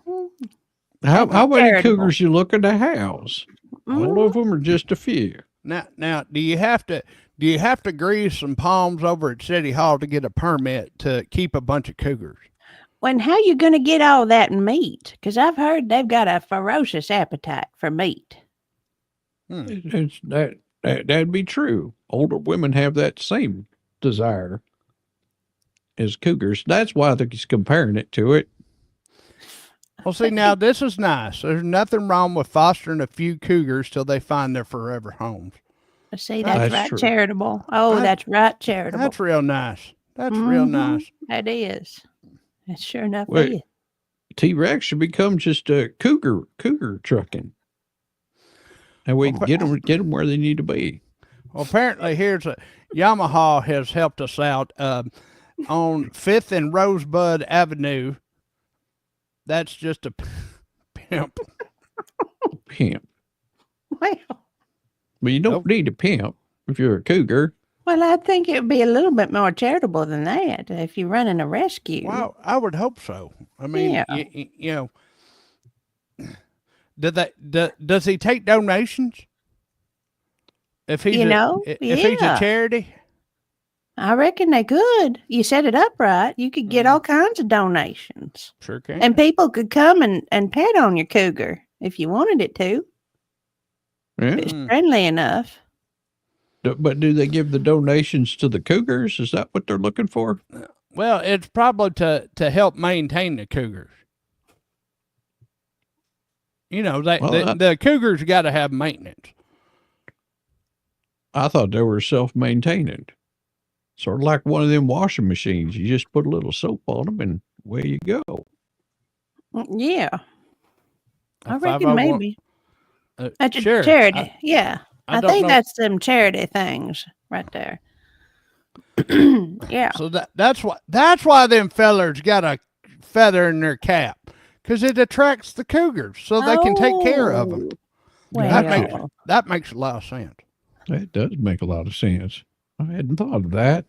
How many Charitable. cougars you looking to house? All of them or just a few? Now, do you have to grease some palms over at City Hall to get a permit to keep a bunch of cougars? When how you going to get all that meat? Because I've heard they've got a ferocious appetite for meat. That'd be true. Older women have that same desire as cougars. That's why he's comparing it to it. Well, see, now this is nice. There's nothing wrong with fostering a few cougars till they find their forever homes. See, that's That's right, true. charitable. Oh, That- that's right, charitable. That's real nice. That's real Mhm. nice. That is. That sure enough Wait. is. T-Rex should become just a cougar trucking. And we can get them where they need to be. Well, apparently, Yamaha has helped us out on 5th and Rosebud Avenue. That's just a pimp. Pimp. Well, But you don't Nope. need a pimp if you're a cougar. I think it would be a little bit more charitable than that if you're running a rescue. Well, I would hope so. I mean, Yeah. does he take donations? If he's You know, if he's a yeah. charity, I reckon they could. You set it up right. You could get all kinds of donations. Sure can. And people could come and pet on your cougar if you wanted it to. Yeah. If it's friendly enough. But do they give the donations to the cougars? Is that what they're looking for? Well, it's probably to help maintain the cougars. You know, the cougars got to have maintenance. I thought they were self-maintaining. Sort of like one of them washing machines. You just put a little soap on them and away you go. Yeah. I reckon 501 maybe. That's a sure. charity. Yeah. I think know. that's some charity things right there. Yeah. So that's why them fellers got a feather in their cap, because it attracts the cougars, so they can take care of them. Well. That makes a lot of sense. That does make a lot of sense. I hadn't thought of that.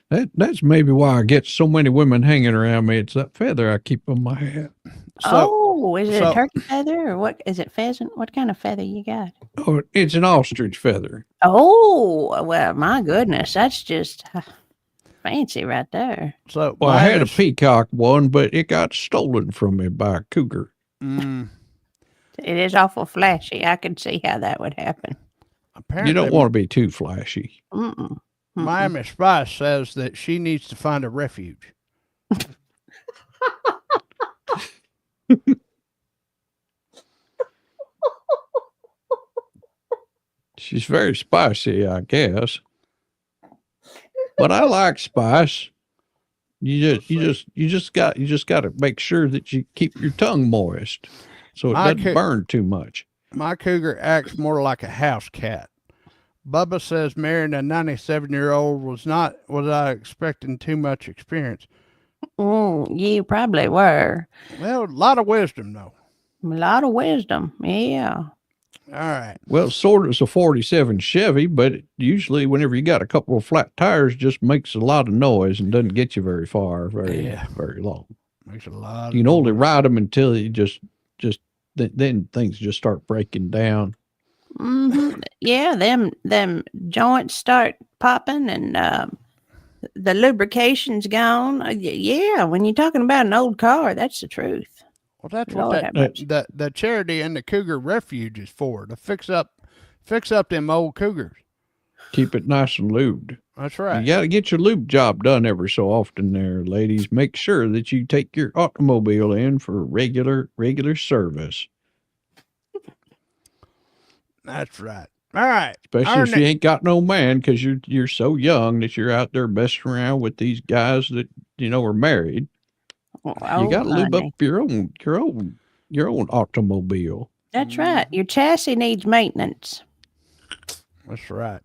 That's maybe why I get so many women hanging around me. It's that feather I keep on my hat. Is it a turkey feather or what? Is it pheasant? What kind of feather you got? Oh, it's an ostrich feather. Oh, well, my goodness. That's just fancy right there. So, well, I had a peacock one, but it got stolen from me by a cougar. It is awful flashy. I could see how that would happen. Apparently, you don't want to be too flashy. Miami Spice says that she needs to find a refuge. She's very spicy, I guess. But I like spice. You just got to make sure that you keep your tongue moist so it doesn't burn too much. My cougar acts more like a house cat. Bubba says marrying a 97-year-old was I expecting too much experience. You probably were. Well, a lot of wisdom, though. A lot of wisdom, yeah. All right. Well, sort of a 47 Chevy, but usually whenever you got a couple of flat tires, just makes a lot of noise and doesn't get you very far, very long. Makes a lot. You can only ride them until you then things just start breaking down. Yeah, them joints start popping and the lubrication's gone. Yeah, when you're talking about an old car, that's the truth. Well, that's what the charity and the Cougar Refuge is for, to fix up them old cougars. Keep it nice and lubed. That's right. You got to get your lube job done every so often there, ladies. Make sure that you take your automobile in for regular service. That's right. All right. Especially if you ain't got no man, because you're so young that you're out there messing around with these guys that are married. You got to lube up your own automobile. That's right. Your chassis needs maintenance. That's right.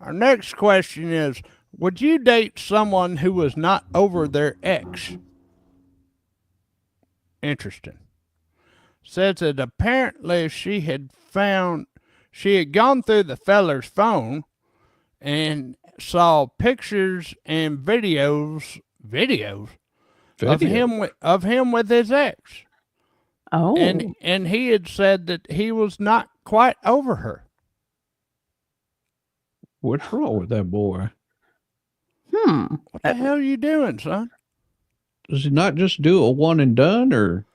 Our next question is: would you date someone who was not over their ex? Interesting. Says that apparently she had gone through the feller's phone and saw pictures and videos of him with his ex. Oh. And he had said that he was not quite over her. What's wrong with that boy? What the hell are you doing, son? Does he not just do a one and done, or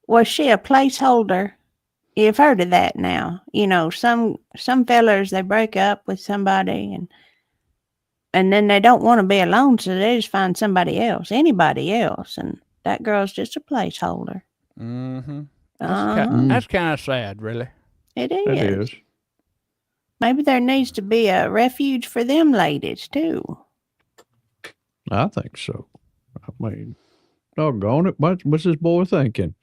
was she a placeholder? You've heard of that now. Some fellers, they break up with somebody and then they don't want to be alone, so they just find anybody else, and that girl's just a placeholder. Mm-hmm. That's kind of sad, really. It is. It is. Maybe there needs to be a refuge for them ladies, too. I think so. I mean, doggone it. What's this boy thinking?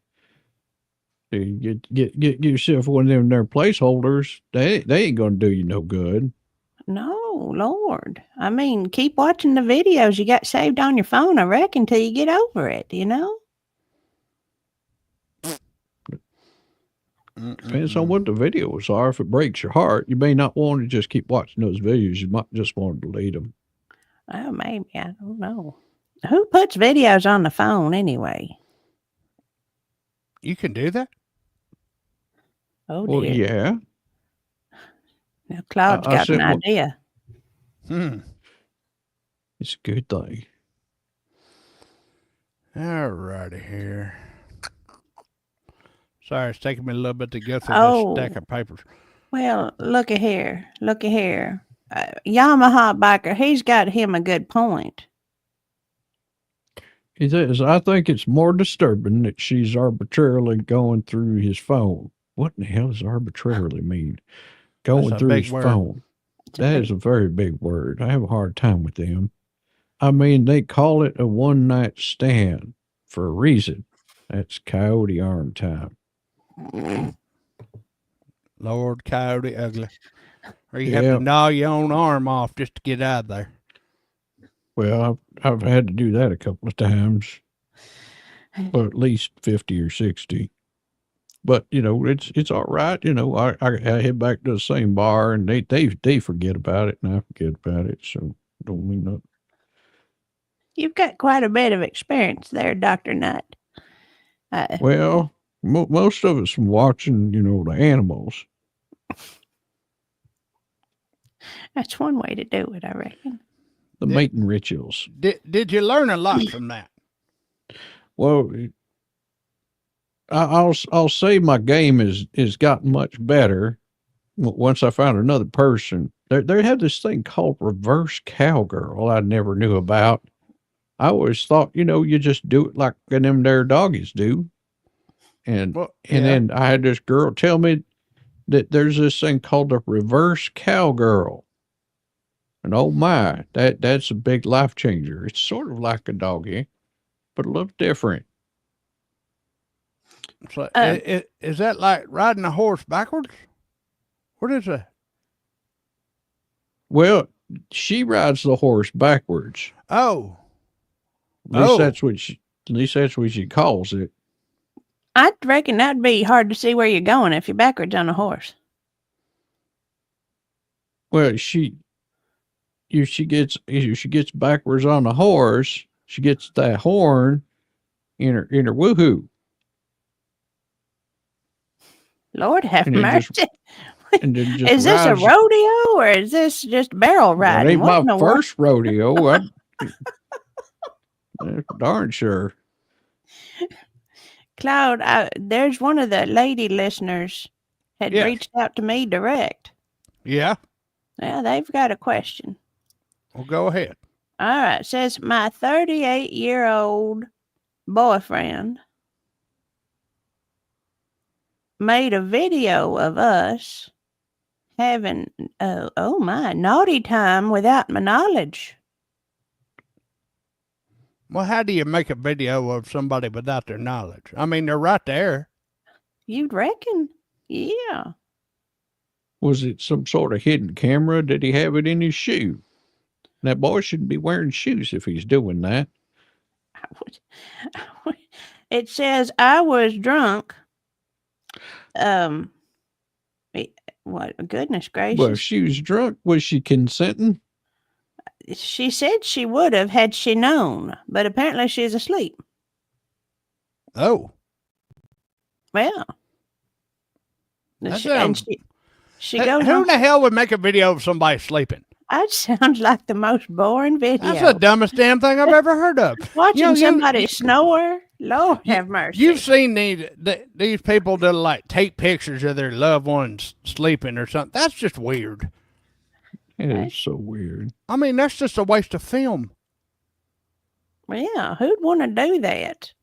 You get yourself one of them there placeholders. They ain't going to do you no good. No, Lord. I mean, keep watching the videos you got saved on your phone, I reckon, till you get over it, Depends on what the videos are. If it breaks your heart, you may not want to just keep watching those videos. You might just want to delete them. Oh, maybe. I don't know. Who puts videos on the phone anyway? You can do that? Oh, well, dear. Yeah. Now, Claude's got an idea. It's a good thing. All righty here. Sorry, it's taking me a little bit to go through this stack Oh, of papers. well, looky here. Looky here. Yamaha biker, he's got him a good point. He says, I think it's more disturbing that she's arbitrarily going through his phone. What in the hell does arbitrarily mean? That's Going a through his big word. phone. That is a very big word. I have a hard time with them. I mean, they call it a one night stand for a reason. That's coyote arm time. Lord Coyote Ugly. Or you have Yeah. to gnaw your own arm off just to get out of there. Well, I've had to do that a couple of times, or at least 50 or 60. But it's all right. I head back to the same bar, and they forget about it, and I forget about it. So don't mean nothing. You've got quite a bit of experience there, Dr. Nut. Well, most of it's from watching, the animals. That's one way to do it, I reckon. The mating rituals. Did you learn a lot from that? Well, I'll say my game is gotten much better once I found another person. They have this thing called reverse cowgirl I never knew about. I always thought, you just do it like them there doggies do. And then I had this girl tell me that there's this thing called a reverse cowgirl. And oh my, that's a big life changer. It's sort of like a doggy, but a little different. So, is that like riding a horse backwards? What is that? Well, she rides the horse backwards. Oh. At least that's what she calls it. I reckon that'd be hard to see where you're going if you're backwards on a horse. Well, she gets backwards on the horse. She gets that horn in her woohoo. Lord have mercy. Is this a rodeo or is this just barrel riding? It ain't my first rodeo. Darn sure. Claude, there's one of the lady listeners had reached out to me direct. Yeah? Yeah, they've got a question. Well, go ahead. All right. It says, my 38-year-old boyfriend made a video of us having, naughty time without my knowledge. Well, how do you make a video of somebody without their knowledge? I mean, they're right there. You'd reckon? Yeah. Was it some sort of hidden camera? Did he have it in his shoe? That boy shouldn't be wearing shoes if he's doing that. It says, I was drunk. What? Goodness gracious. Well, if she was drunk, was she consenting? She said she would have had she known, but apparently she's asleep. Oh. Well. She goes who in the hell would make a video of somebody sleeping? That sounds like the most boring video. That's the dumbest damn thing I've ever heard of. Watching somebody snore? Lord have mercy. You've seen these people that like take pictures of their loved ones sleeping or something. That's just weird. It is so weird. I mean, that's just a waste of film. Yeah, who'd want to do that?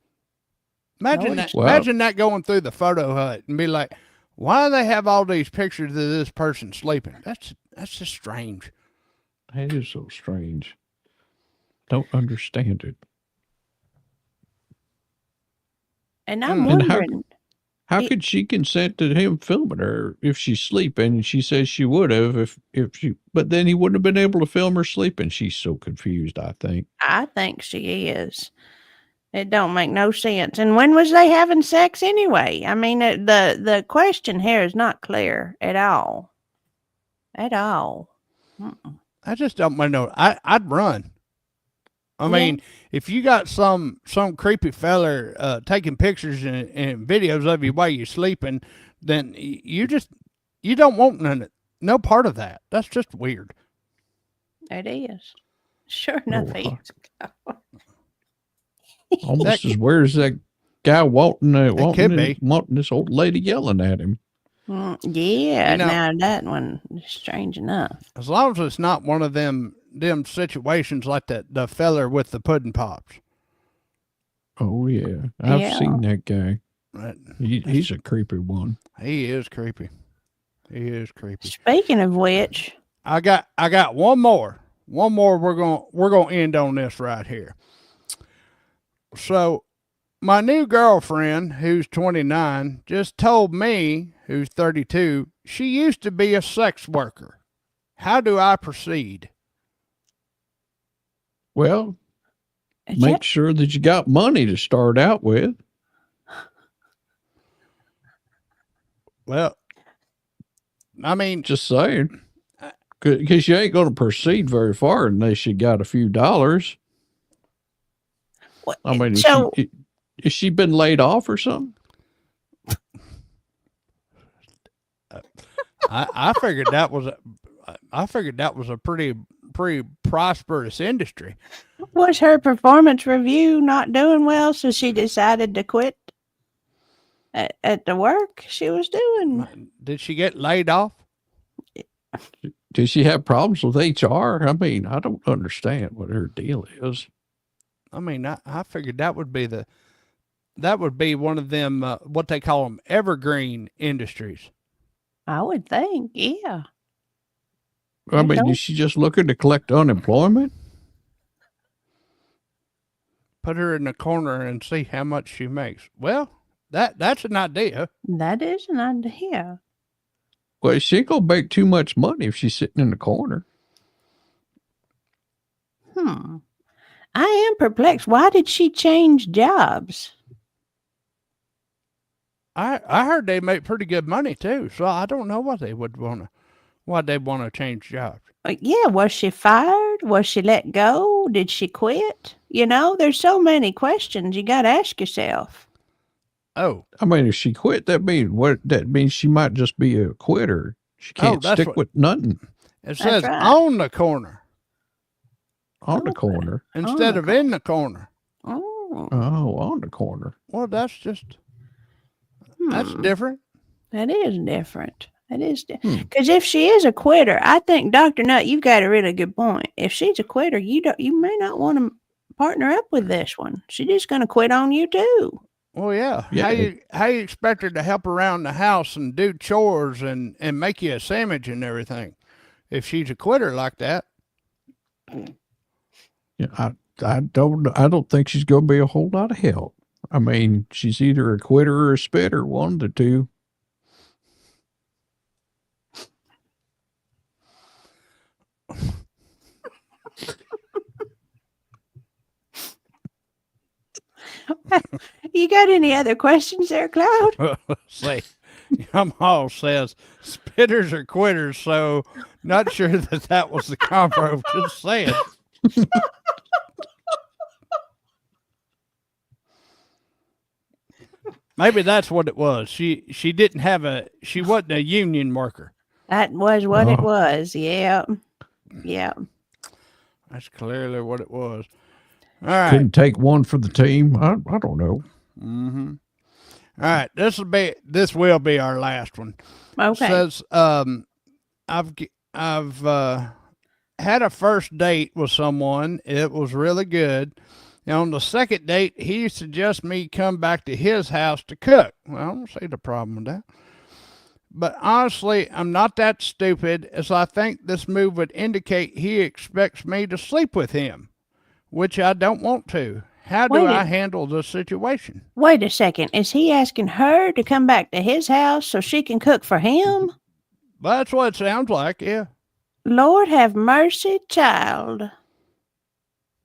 Imagine that going through the photo hut and be like, why do they have all these pictures of this person sleeping? That's just strange. That is so strange. Don't understand it. And I'm wondering. How could she consent to him filming her if she's sleeping? She says she would have but then he wouldn't have been able to film her sleeping. She's so confused, I think. I think she is. It don't make no sense. And when was they having sex anyway? I mean, the question here is not clear at all. At all. I just don't know. I'd run. I mean, if you got some creepy feller taking pictures and videos of you while you're sleeping, then you don't want no part of that. That's just weird. It is. Sure enough, he Oh, is. almost as weird as that guy could be. wanting this old lady yelling at him. Yeah, You know, now that one is strange enough. as long as it's not one of them situations like the feller with the pudding pops. Oh yeah, I've Yeah. seen that guy. That- He's a creepy one. He is creepy. He is creepy. Speaking of which, I got one more. One more. We're gonna end on this right here. So my new girlfriend, who's 29, just told me, who's 32, she used to be a sex worker. How do I proceed? Well, is make that- sure that you got money to start out with. Well, I mean, Just saying, because you ain't going to proceed very far unless you got a few dollars. what- I mean, so is she been laid off or something? I figured that was a pretty prosperous industry. was her performance review not doing well, so she decided to quit at the work she was doing? Did she get laid off? Does she have problems with HR? I mean, I don't understand what her deal is. I mean, I figured that would be one of them what they call them evergreen industries. I would think, yeah. I mean, is she just looking to collect unemployment? Put her in the corner and see how much she makes. Well, that's an idea. That is an idea. Well, she ain't gonna make too much money if she's sitting in the corner. I am perplexed. Why did she change jobs? I heard they make pretty good money too, so I don't know why they want to change jobs. Yeah, was she fired? Was she let go? Did she quit? You know, there's so many questions you got to ask yourself. Oh, I mean, if she quit, that means she might just be a quitter. She can't that's stick with nothing it says right. on the corner on the corner. instead of in the corner. Oh, Oh, on the corner. Well, that's different. that is different. That is because if she is a quitter, I think Dr. Nutt, you've got a really good point. If she's a quitter, you may not want to partner up with this one. She's just going to quit on you too. Well, yeah. Yeah. How you expect her to help around the house and do chores and make you a sandwich and everything if she's a quitter like that? Yeah, I don't think she's gonna be a whole lot of help. I mean, she's either a quitter or a spitter, one of the two. You got any other questions there, Claude? See, Yamal says spitters are quitters, so not sure that was the combo. Just saying. Maybe that's what it was. She wasn't a union worker. That was what it was. Yeah. Yeah. That's clearly what it was. All right. Couldn't take one for the team. I don't know. Mm-hmm. All right. This will be our last one. Okay. Says I've had a first date with someone. It was really good. And on the second date, he suggests me come back to his house to cook. Well, I don't see the problem with that. But honestly, I'm not that stupid, as I think this move would indicate he expects me to sleep with him, which I don't want to. How do I handle the situation? Wait a second. Is he asking her to come back to his house so she can cook for him? Well, that's what it sounds like, yeah. Lord have mercy, child.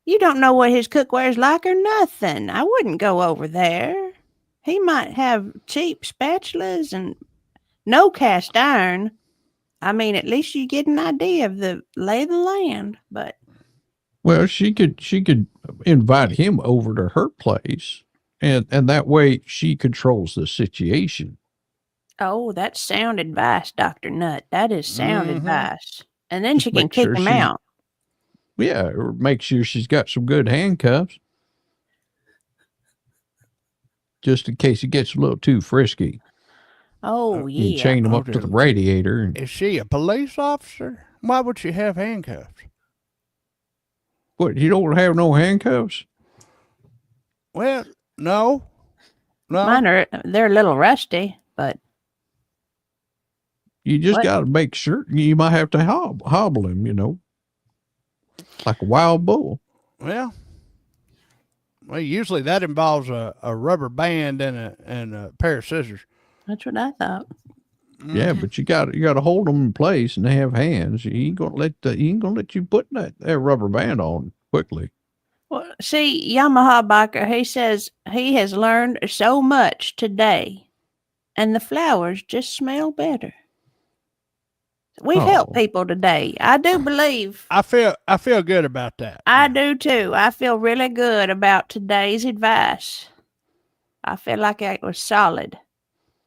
You don't know what his cookware's like or nothing. I wouldn't go over there. He might have cheap spatulas and no cast iron. I mean, at least you get an idea of the lay of the land, but Well, she could invite him over to her place, and that way she controls the situation. oh, that's sound advice, Dr. Nutt. That is sound advice. And then she can Make kick sure him she- out. Yeah, or make sure she's got some good handcuffs, just in case it gets a little too frisky. Oh, You yeah. chain them up to the radiator. And, Is she a police officer? Why would she have handcuffs? what, you don't have no handcuffs? Well, no. They're a little rusty, but You just What? got to make sure. You might have to hobble him, like a wild bull. Well, usually that involves a rubber band and a pair of scissors. that's what I thought. Yeah, but you got to hold them in place, and they have hands. He ain't gonna let you put that rubber band on quickly. Well, see, Yamaha Biker, he says he has learned so much today, and the flowers just smell better. We've helped people today. I do believe. I feel good about that. I do too. I feel really good about today's advice. I feel like it was solid.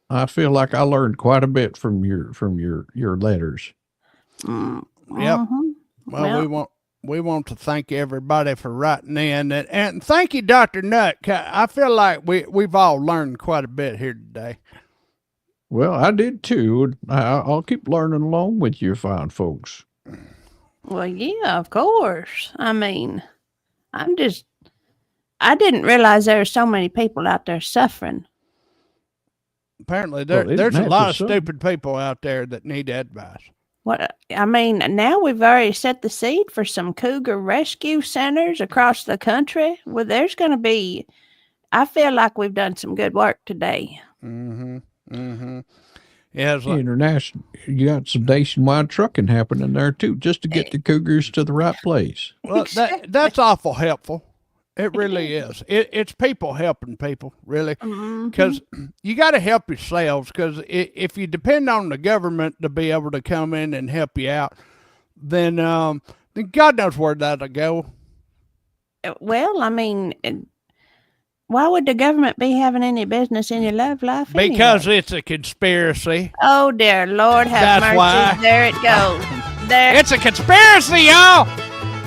I feel like I learned quite a bit from your letters. Yep. Mm-hmm. Well, we want to thank everybody for writing in, and thank you, Dr. Nutt. I feel like we've all learned quite a bit here today. Well, I did too. I'll keep learning along with you fine folks. Well, yeah, of course. I mean, I didn't realize there were so many people out there suffering. Apparently, there's a lot of stupid people out there that need advice. Now we've already set the seed for some cougar rescue centers across the country. Well, there's going to be, I feel like we've done some good work today. Mm-hmm. Mm-hmm. Yeah, it's like, International. You got some nationwide trucking happening there too, just to get the cougars to the right place. well, that's awful helpful. It really is. It's people helping people, really, because you got to help yourselves. Because if you depend on the government to be able to come in and help you out, then God knows where that'll go. Well, I mean, why would the government be having any business in your love life? Because anyway? it's a conspiracy. Oh, dear Lord, have mercy. Why. There it goes. There. It's a conspiracy, y'all.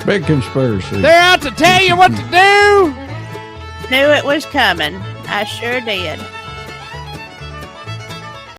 Big conspiracy. They're out to tell you what to do. Knew it was coming. I sure did.